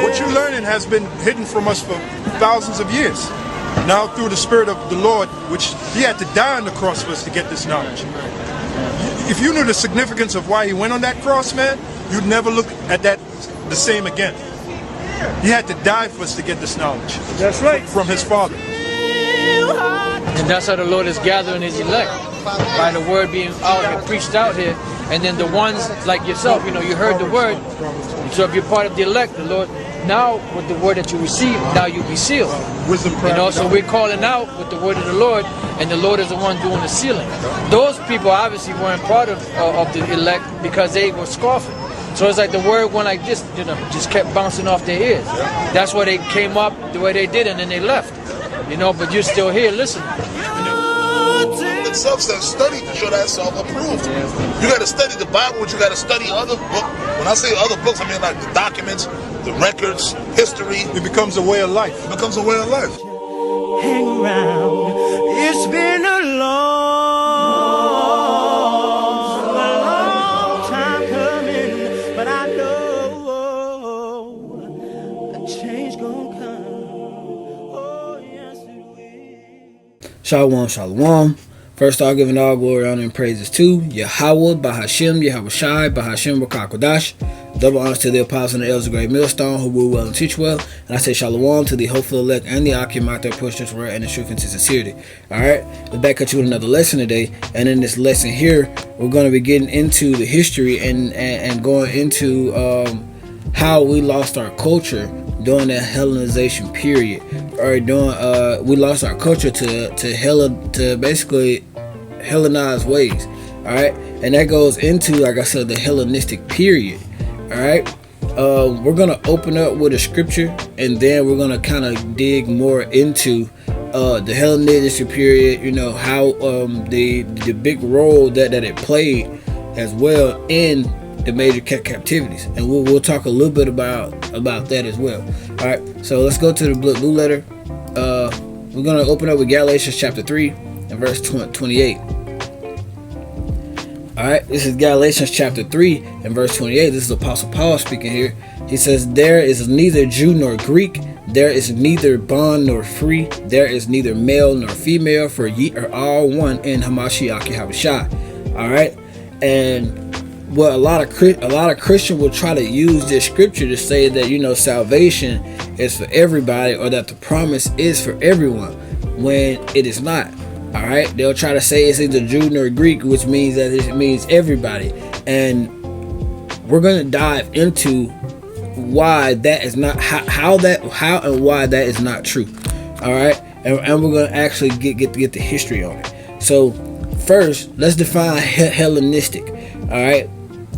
What you're learning has been hidden from us for thousands of years. Now through the Spirit of the Lord, which He had to die on the cross for us to get this knowledge. If you knew the significance of why He went on that cross, man, you'd never look at that the same again. He had to die for us to get this knowledge. That's right. From His Father. And that's how the Lord is gathering His elect, by the word being out and preached out here. And then the ones like yourself, you know, you heard the word. So if you're part of the elect, the Lord, now with the word that you receive, now you'll be sealed. Wisdom, you know, so we're calling out with the word of the Lord, and the Lord is the one doing the sealing. Those people obviously weren't part of the elect because they were scoffing. So it's like the word went like this, you know, just kept bouncing off their ears. That's why they came up the way they did, and then they left. You know, but you're still here listening. You know? Itself says study to show that self-approved. You got to study the Bible, but you got to study other books. When I say other books, I mean like the documents, the records, history. It becomes a way of life. It becomes a way of life. Hang around. It's been a long time coming, but I know a change gonna come. Oh, yes it will. Shalawam, shalawam. First off, giving all glory, honor, and praises to YAHAWAH, Bahasham, YAHAWASHI, Bahasham, QADASH. Double honors to the apostles and the elders of Great Millstone who rule well and teach well. And I say shalom to the hopeful elect and the Akim out there push this word and the truth into sincerity. Alright, we're back at you with another lesson today. And in this lesson here, we're going to be getting into the history and going into how we lost our culture during that Hellenization period. Or during we lost our culture to basically Hellenized ways. Alright, and that goes into, like I said, the Hellenistic period. Alright, we're going to open up with a scripture, and then we're going to kind of dig more into the Hellenistic period, you know, how the big role that it played as well in the major captivities. And we'll talk a little bit about that as well. Alright, so let's go to the blue letter. We're going to open up with Galatians chapter 3 and verse 28. Alright, this is Galatians chapter 3 and verse 28. This is Apostle Paul speaking here. He says, there is neither Jew nor Greek, there is neither bond nor free, there is neither male nor female, for ye are all one in Hamashiach YAHAWASHI. Alright, and what a lot of Christians will try to use this scripture to say that, you know, salvation is for everybody, or that the promise is for everyone, when it is not. Alright, they'll try to say it's either Jew nor Greek, which means that it means everybody. And we're going to dive into why that is not, how and why that is not true. Alright, and we're going to actually get the history on it. So first, let's define Hellenistic. Alright,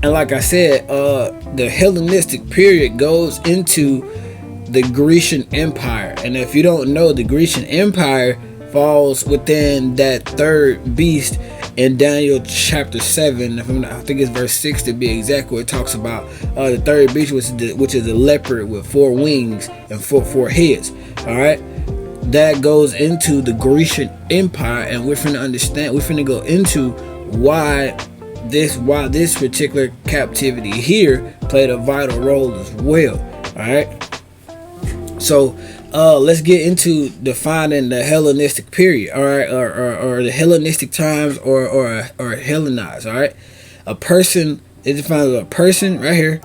and like I said, the Hellenistic period goes into the Grecian Empire. And if you don't know, the Grecian Empire falls within that third beast in Daniel chapter 7. I think it's verse 6 to be exact, where it talks about the third beast, which is a leopard with 4 wings and four heads. All right, that goes into the Grecian Empire, and we're finna go into why this particular captivity here played a vital role as well. All right, so let's get into defining the Hellenistic period, all right, or the Hellenistic times, or Hellenized. All right, a person, it defines a person right here,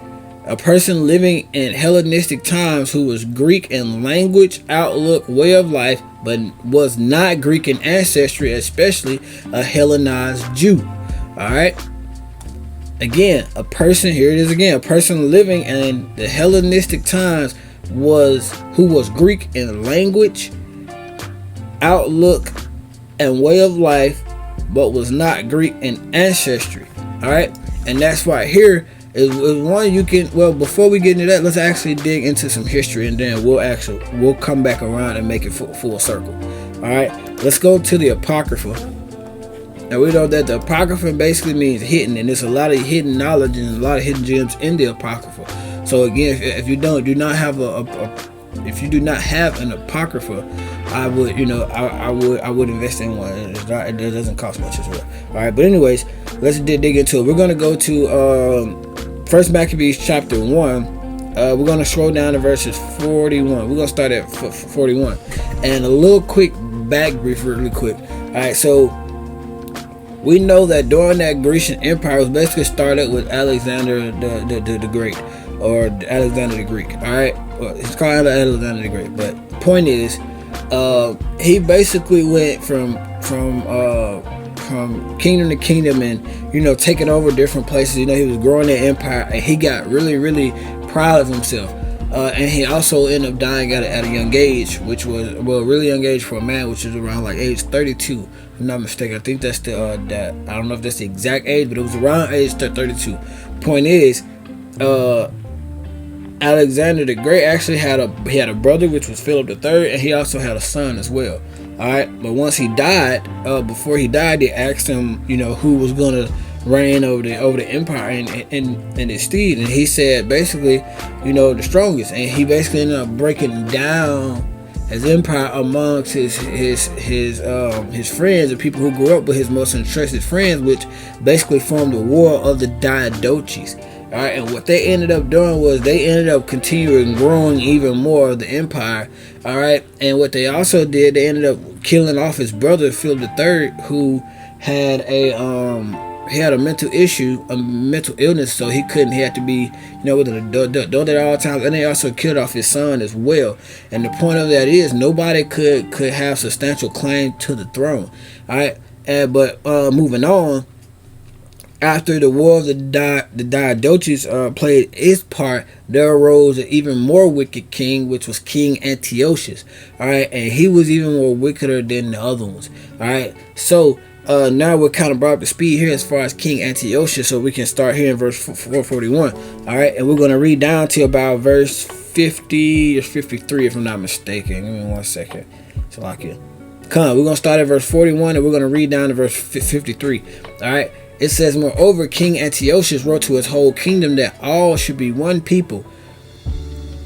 a person living in Hellenistic times who was Greek in language, outlook, way of life, but was not Greek in ancestry, especially a Hellenized Jew. All right. Again, a person, here it is again, a person living in the Hellenistic times who was Greek in language, outlook, and way of life, but was not Greek in ancestry. All right, and that's why here is one you can. Well, before we get into that, let's actually dig into some history, and then we'll come back around and make it full circle. All right, let's go to the Apocrypha. And we know that the Apocrypha basically means hidden, and there's a lot of hidden knowledge and a lot of hidden gems in the Apocrypha. So again, if you do not have an Apocrypha, I would invest in one. It doesn't cost much as well. All right, but anyways, let's dig into it. We're gonna go to First Maccabees chapter 1 we're going to scroll down to verses 41. We're going to start at 41. And a little quick back brief really quick. Alright, so we know that during that Grecian Empire was basically started with Alexander the Great, or Alexander the Greek. Alright, well, it's called Alexander the Great, but the point is, he basically went from kingdom to kingdom, and taking over different places. He was growing the empire, and he got really proud of himself. And he also ended up dying at a young age, which was really young age for a man, which is around like age 32. If I'm not mistaken. I think that's the that I don't know if that's the exact age, but it was around age 32. Point is, Alexander the Great actually had a brother, which was Philip III, and he also had a son as well. All right, but once he died, before he died, they asked him, who was gonna reign over the empire and his steed, and he said basically, the strongest, and he basically ended up breaking down his empire amongst his friends, the people who grew up with his most entrusted friends, which basically formed the War of the Diadoches. All right, and what they ended up doing was they ended up continuing growing even more of the empire. All right, and what they also did, they ended up killing off his brother Philip III, who had he had a mental issue, a mental illness, so he had to be, with an adult at all times. And they also killed off his son as well. And the point of that is nobody could have substantial claim to the throne. All right, but moving on. After the War of the Diadoches played its part, there arose an even more wicked king, which was King Antiochus. All right, and he was even more wickeder than the other ones. All right, so now we're kind of brought up to speed here as far as King Antiochus, so we can start here in verse 441. All right, and we're going to read down to about verse 50 or 53, if I'm not mistaken. Give me 1 second. So we're going to start at verse 41, and we're going to read down to verse 53. All right. It says, moreover, King Antiochus wrote to his whole kingdom that all should be one people,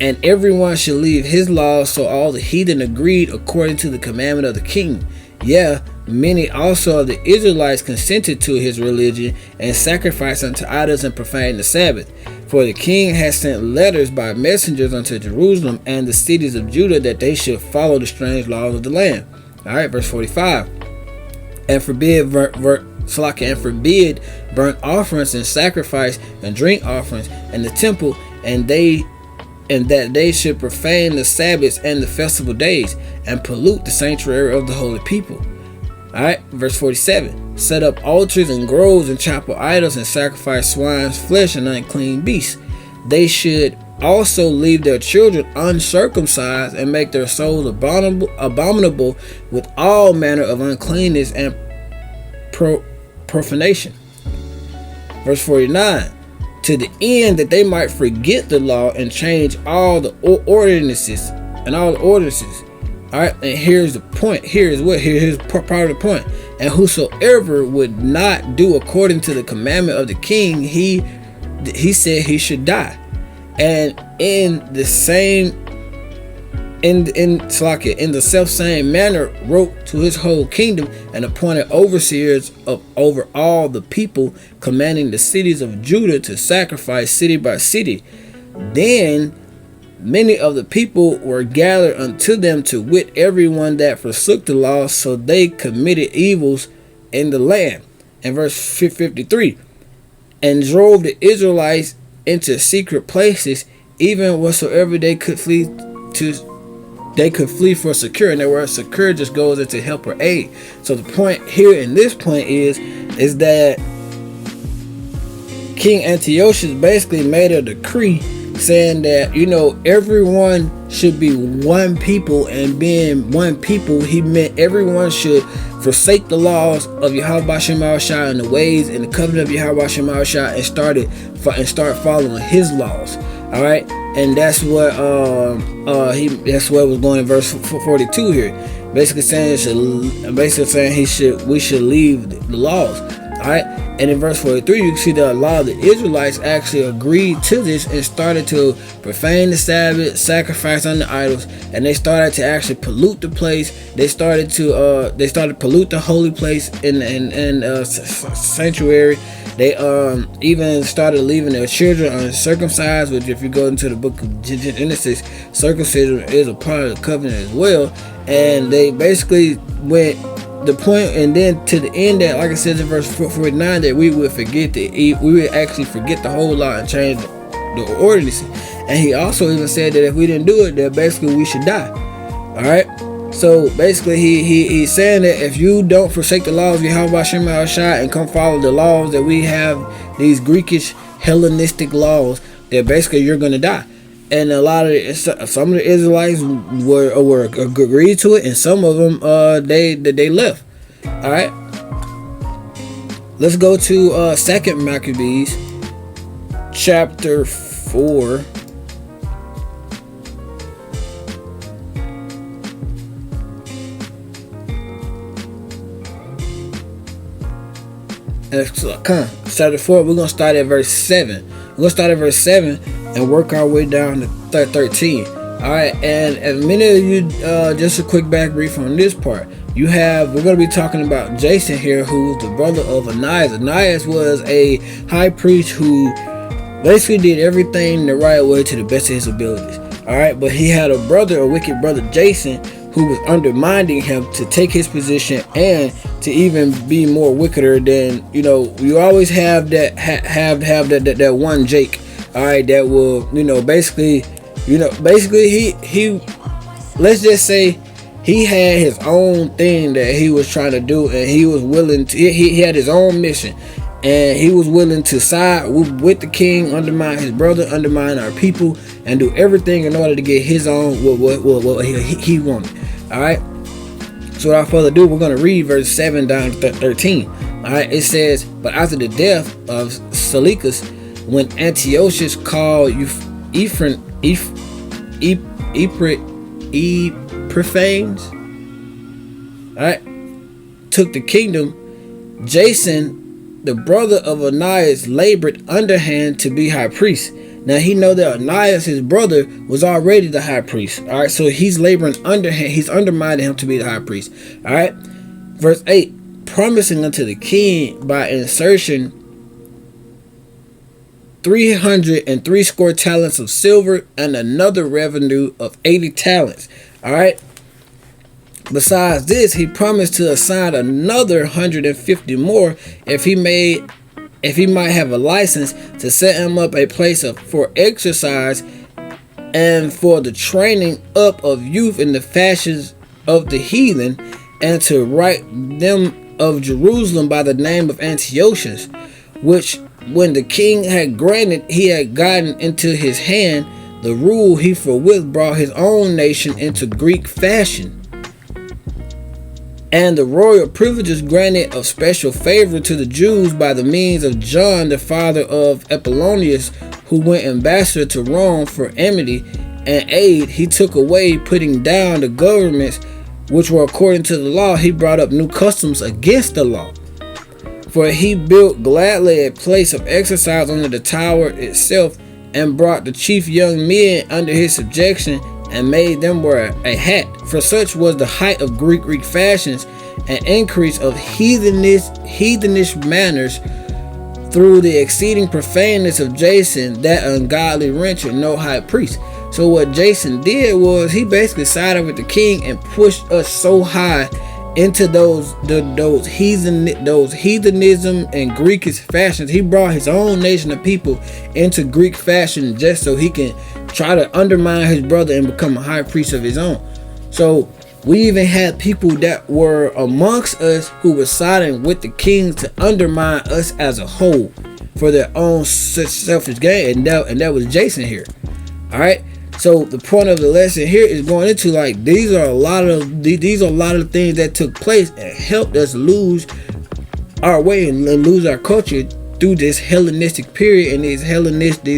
and everyone should leave his laws. So all the heathen agreed according to the commandment of the king. Yeah, many also of the Israelites consented to his religion, and sacrificed unto idols and profaned the Sabbath. For the king had sent letters by messengers unto Jerusalem and the cities of Judah, that they should follow the strange laws of the land. All right, verse 45. And forbid burnt offerings and sacrifice and drink offerings in the temple, and that they should profane the Sabbaths and the festival days, and pollute the sanctuary of the holy people. Alright, verse 47. Set up altars and groves and chapel idols, and sacrifice swine's flesh and unclean beasts. They should also leave their children uncircumcised, and make their souls abominable with all manner of uncleanness and profanation. Verse 49. To the end that they might forget the law and change all the ordinances. All right, and here's the point. Here's part of the point. And whosoever would not do according to the commandment of the king, he said he should die. And in the self same manner wrote to his whole kingdom, and appointed overseers over all the people, commanding the cities of Judah to sacrifice city by city. Then many of the people were gathered unto them, to wit, everyone that forsook the law, so they committed evils in the land. And verse 53. And drove the Israelites into secret places, even whatsoever they could flee for secure. And the word secure just goes into help or aid. So the point here in this point is that King Antiochus basically made a decree saying that everyone should be one people, and being one people, he meant everyone should forsake the laws of YAHAWASHI and the ways and the covenant of YAHAWASHI and start following his laws. All right, and that's what was going in verse 42 here, basically saying we should leave the laws. Alright, and in verse 43, you can see that a lot of the Israelites actually agreed to this and started to profane the Sabbath, sacrifice unto idols, and they started to actually pollute the place. They started to pollute the holy place in sanctuary. They even started leaving their children uncircumcised, which if you go into the book of Genesis, circumcision is a part of the covenant as well. And they basically went the point, and then to the end that, like I said in verse 49, that we would actually forget the whole law and change the ordinance. And he also even said that if we didn't do it, that basically we should die. Alright, so basically he's saying that if you don't forsake the laws of YAHAWASHI and come follow the laws that we have, these Greekish Hellenistic laws, that basically you're going to die. And a lot of some of the Israelites were agreed to it, and some of them they left. All right, let's go to 2nd Maccabees chapter 4. Chapter 4. We're gonna start at verse 7. We're gonna start at verse 7 and work our way down to 13. Alright, and as many of you, just a quick back brief on this part. We're going to be talking about Jason here, who was the brother of Ananias. Ananias was a high priest who basically did everything the right way to the best of his abilities. Alright, but he had a wicked brother, Jason, who was undermining him to take his position and to even be more wickeder than, you always have that one Jake. All right, that will, basically he let's just say he had his own thing that he was trying to do, and he was willing to, he had his own mission, and he was willing to side with the king, undermine his brother, undermine our people, and do everything in order to get his own what he wanted. All right, so without further ado, we're going to read verse 7 down to 13. All right, it says, but after the death of Seleucus, when Antiochus called Epiphanes, alright, took the kingdom, Jason, the brother of Ananias, labored underhand to be high priest. Now he know that Ananias, his brother, was already the high priest. Alright, so he's laboring underhand, he's undermining him to be the high priest. Alright, verse 8, promising unto the king by insertion 360 talents of silver and another revenue of 80 talents. All right. Besides this, he promised to assign another 150 more if he might have a license to set him up a place for exercise and for the training up of youth in the fashions of the heathen, and to write them of Jerusalem by the name of Antiochus, which when the king had granted, he had gotten into his hand the rule, he forthwith brought his own nation into Greek fashion, and the royal privileges granted of special favor to the Jews by the means of John, the father of Apollonius, who went ambassador to Rome for amity and aid. He took away, putting down the governments which were according to the law. He brought up new customs against the law. For he built gladly a place of exercise under the tower itself, and brought the chief young men under his subjection, and made them wear a hat. For such was the height of Greek fashions, and increase of heathenish manners, through the exceeding profaneness of Jason, that ungodly wretched, no high priest. So what Jason did was he basically sided with the king and pushed us so high into those heathenism and Greekish fashions. He brought his own nation of people into Greek fashion just so he can try to undermine his brother and become a high priest of his own. So we even had people that were amongst us who were siding with the kings to undermine us as a whole for their own selfish gain, and that was Jason here. All right. So the point of the lesson here is going into, like, these are a lot of things that took place and helped us lose our way and lose our culture through this Hellenistic period and these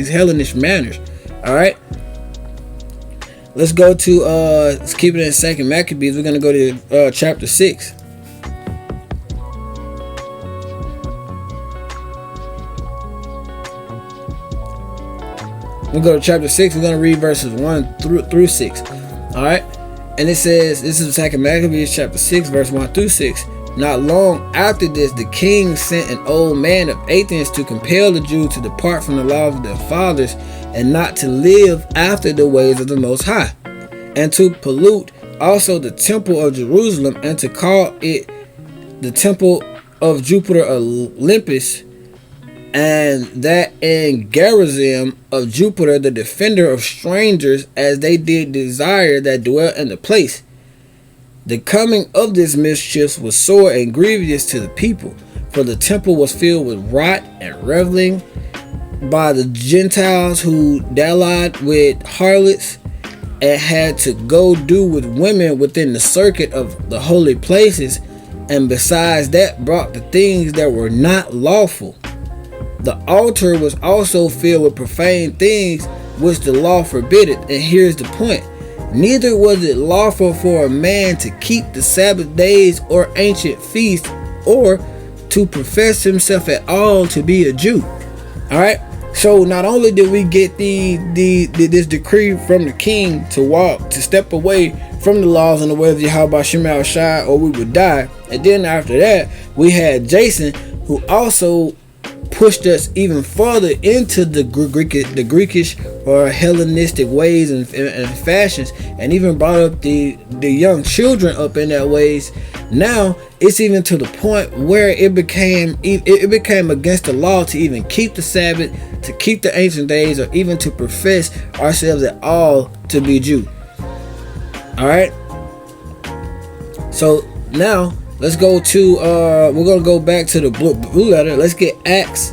Hellenish manners. All right, let's go to let's keep it in 2nd Maccabees. We're gonna go to chapter 6. We'll go to chapter 6. We're going to read verses 1 through 6. All right. And it says, this is Second Maccabees chapter 6, verse 1 through 6. Not long after this, the king sent an old man of Athens to compel the Jews to depart from the laws of their fathers and not to live after the ways of the Most High, and to pollute also the temple of Jerusalem, and to call it the temple of Jupiter Olympus, and that in Gerizim of Jupiter, the defender of strangers, as they did desire that dwell in the place. The coming of this mischief was sore and grievous to the people, for the temple was filled with rot and reveling by the Gentiles who dallied with harlots, and had to go do with women within the circuit of the holy places, and besides that brought the things that were not lawful. The altar was also filled with profane things which the law forbiddeth. And here's the point. Neither was it lawful for a man to keep the Sabbath days or ancient feasts, or to profess himself at all to be a Jew. Alright? So not only did we get this decree from the king to step away from the laws and the ways of YAHAWASHI, or we would die. And then after that, we had Jason, who also pushed us even further into the Greekish or Hellenistic ways and fashions, and even brought up the young children up in that ways. Now it's even to the point where it became against the law to even keep the Sabbath, to keep the ancient days, or even to profess ourselves at all to be Jew. All right. So now let's go to we're gonna go back to the blue letter. Let's get Acts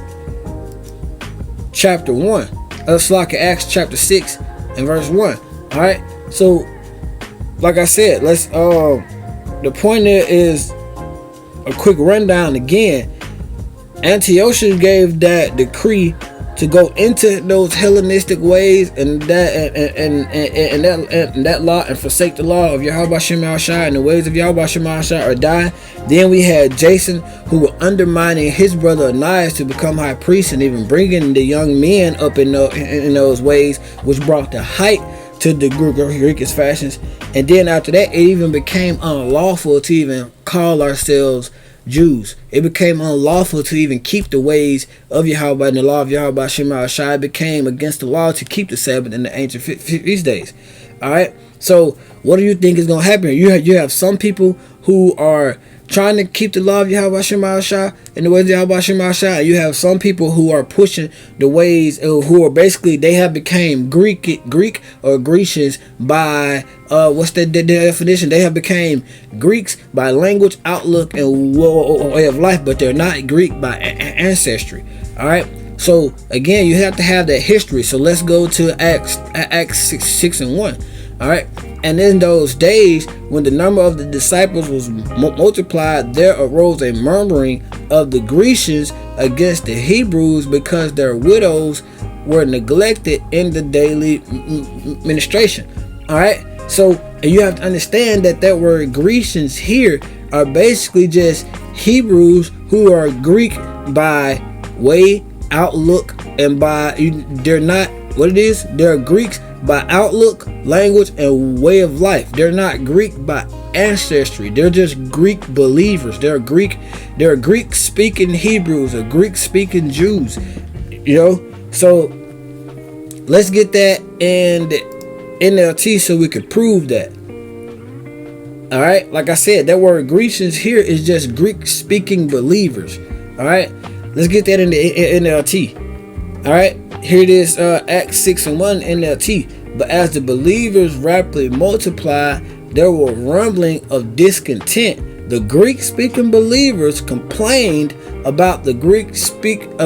chapter 1. Let's look at Acts chapter 6 and verse 1. All right. So, like I said, let's the point there is a quick rundown again. Antiochus gave that decree to go into those Hellenistic ways and that law, and forsake the law of YAHAWASHI and the ways of YAHAWASHI, or die. Then we had Jason, who were undermining his brother Ananias to become high priest, and even bringing the young men up in those ways, which brought the height to the Greekish fashions. And then after that, it even became unlawful to even call ourselves Jews. It became unlawful to even keep the ways of Yahweh and the law of YAHAWASHI. It became against the law to keep the Sabbath and the ancient feast days. All right. So what do you think is going to happen? You have some people who are trying to keep the law of YAHAWASHI and the ways of YAHAWASHI. You have some people who are pushing the ways, who are basically, they have become Greek or Grecians by what's the definition? They have become Greeks by language, outlook, and way of life, but they're not Greek by ancestry. All right. So again, you have to have that history. So let's go to Acts 6 and 1. All right. And in those days, when the number of the disciples was multiplied, there arose a murmuring of the Grecians against the Hebrews, because their widows were neglected in the daily ministration. All right. So you have to understand that word Grecians here are basically just Hebrews who are Greek by way, outlook, and by, they're not what it is. They're Greeks by outlook, language, and way of life. They're not Greek by ancestry. They're just Greek believers. They're Greek speaking Hebrews or Greek speaking Jews. So let's get that in the NLT so we could prove that. All right, like I said, that word Grecians here is just Greek speaking believers. All right, let's get that in the NLT. All right, here it is, Acts 6 and 1 NLT. But as the believers rapidly multiplied, there were rumbling of discontent. The Greek-speaking believers complained about the Greek-speaking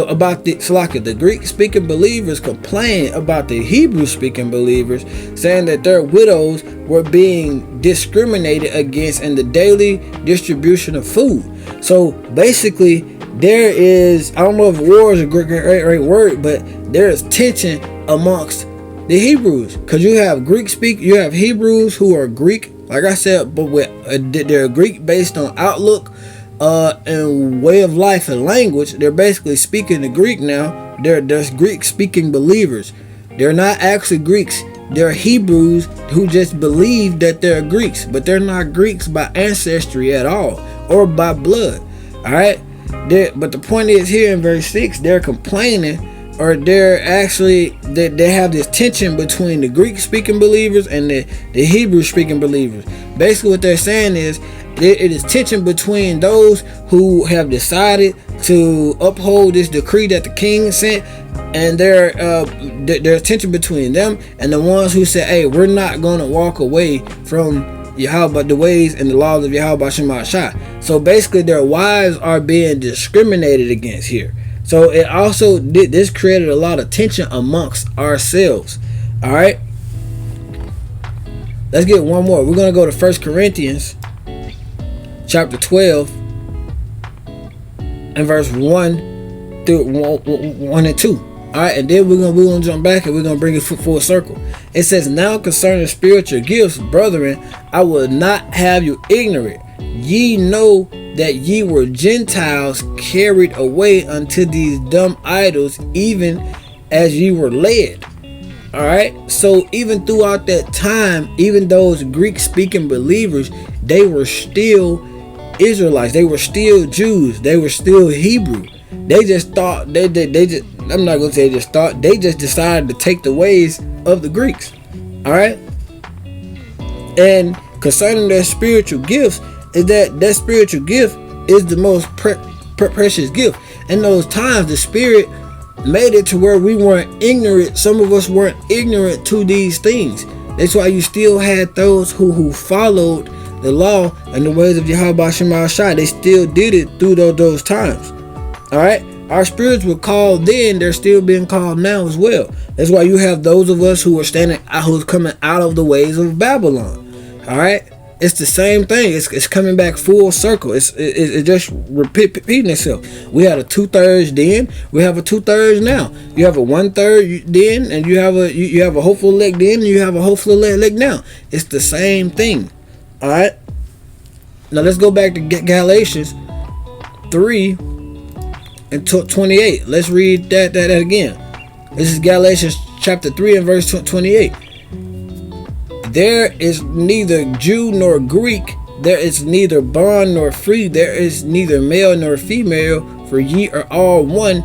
believers complained about the Hebrew-speaking believers, saying that their widows were being discriminated against in the daily distribution of food. So basically, there is, I don't know if war is a great word, but there is tension amongst the Hebrews, because you have you have Hebrews who are Greek, like I said, but they're Greek based on outlook and way of life and language. They're basically speaking the Greek now. There's Greek speaking believers. They're not actually Greeks. They're Hebrews who just believe that they're Greeks, but they're not Greeks by ancestry at all or by blood. All right. But the point is here in verse 6, they're complaining, or they're actually they have this tension between the Greek speaking believers and the Hebrew speaking believers. Basically what they're saying is it is tension between those who have decided to uphold this decree that the king sent, and there's tension between them and the ones who say, hey, we're not going to walk away from Yahawah, the ways and the laws of YAHAWASHI. So basically their wives are being discriminated against here. So it also this created a lot of tension amongst ourselves. All right, let's get one more. We're going to go to 1 Corinthians chapter 12 and verse 1 through 1 and 2. All right, and then we're gonna jump back and we're gonna bring it full circle. It says, now concerning spiritual gifts, brethren, I will not have you ignorant. Ye know that ye were Gentiles carried away unto these dumb idols, even as ye were led. All right, so even throughout that time, even those Greek speaking believers, they were still Israelites, they were still Jews, they were still Hebrew. They just thought they just, I'm not gonna say they just thought, they just decided to take the ways of the Greeks. All right, and concerning their spiritual gifts, is that spiritual gift is the most precious gift. In those times, the Spirit made it to where we weren't ignorant. Some of us weren't ignorant to these things. That's why you still had those who followed the law and the ways of YAHAWASHI. They still did it through those times. All right, our spirits were called then; they're still being called now as well. That's why you have those of us who are who's coming out of the ways of Babylon. All right, it's the same thing. It's coming back full circle. It's just repeating itself. We had a 2/3 then. We have a 2/3 now. You have a 1/3 then, and you have a hopeful elect then, and you have a hopeful elect now. It's the same thing. All right. Now let's go back to Galatians 3 and 28. Let's read that again. This is Galatians chapter 3 and verse 28. There is neither Jew nor Greek, there is neither bond nor free, there is neither male nor female, for ye are all one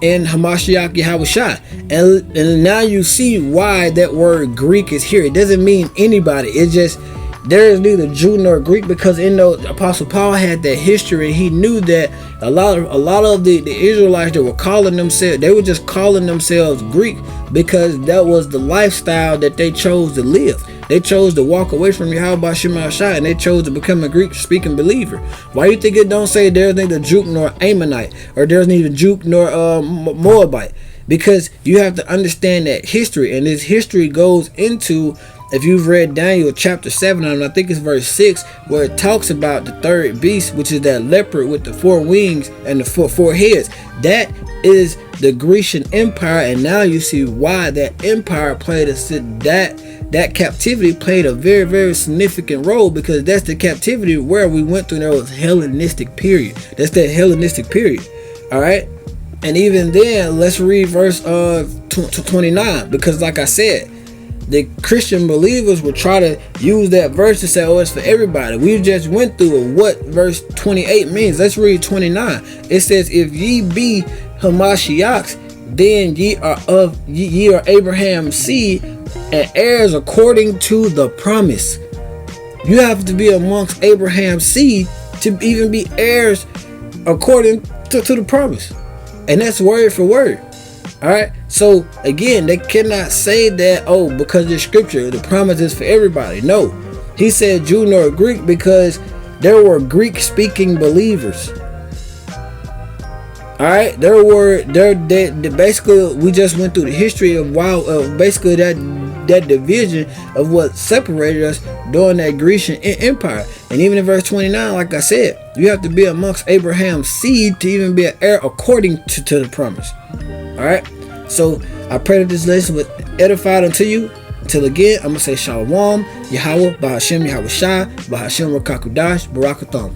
in Hamashiach Yahawashi. And now you see why that word Greek is here. It doesn't mean anybody. It's just there is neither Jew nor Greek, because in the Apostle Paul had that history, and he knew that a lot of the Israelites that were calling themselves, they were just calling themselves Greek because that was the lifestyle that they chose to live. They chose to walk away from YAHAWASHI, and they chose to become a Greek speaking believer. Why you think it don't say there's neither Juke nor Ammonite, or there's neither Juke nor Moabite? Because you have to understand that history, and this history goes into, if you've read Daniel chapter 7, and I think it's verse 6, where it talks about the third beast, which is that leopard with the 4 wings and the four heads. That is the Grecian Empire, and now you see why that empire played that captivity played a very, very significant role, because that's the captivity where we went through. There was Hellenistic period. That's that Hellenistic period. All right, and even then, let's read verse 29, because like I said, the Christian believers will try to use that verse to say, oh, it's for everybody. We just went through what verse 28 means. Let's read 29. It says, if ye be Hamashiachs, then ye are Abraham's seed and heirs according to the promise. You have to be amongst Abraham's seed to even be heirs according to the promise. And that's word for word. All right, so again, they cannot say that, oh, because the scripture, the promise is for everybody. No, he said Jew nor Greek because there were Greek speaking believers. All right, basically we just went through the history of basically that division of what separated us during that Grecian Empire. And even in verse 29, like I said, you have to be amongst Abraham's seed to even be an heir according to the promise. All right, so I pray that this lesson was edified unto you. Until again, I'm going to say Shalawam, YAHAWAH, Bahasham, YAHAWASHI, Bahasham, QADASH, Barak, Atham.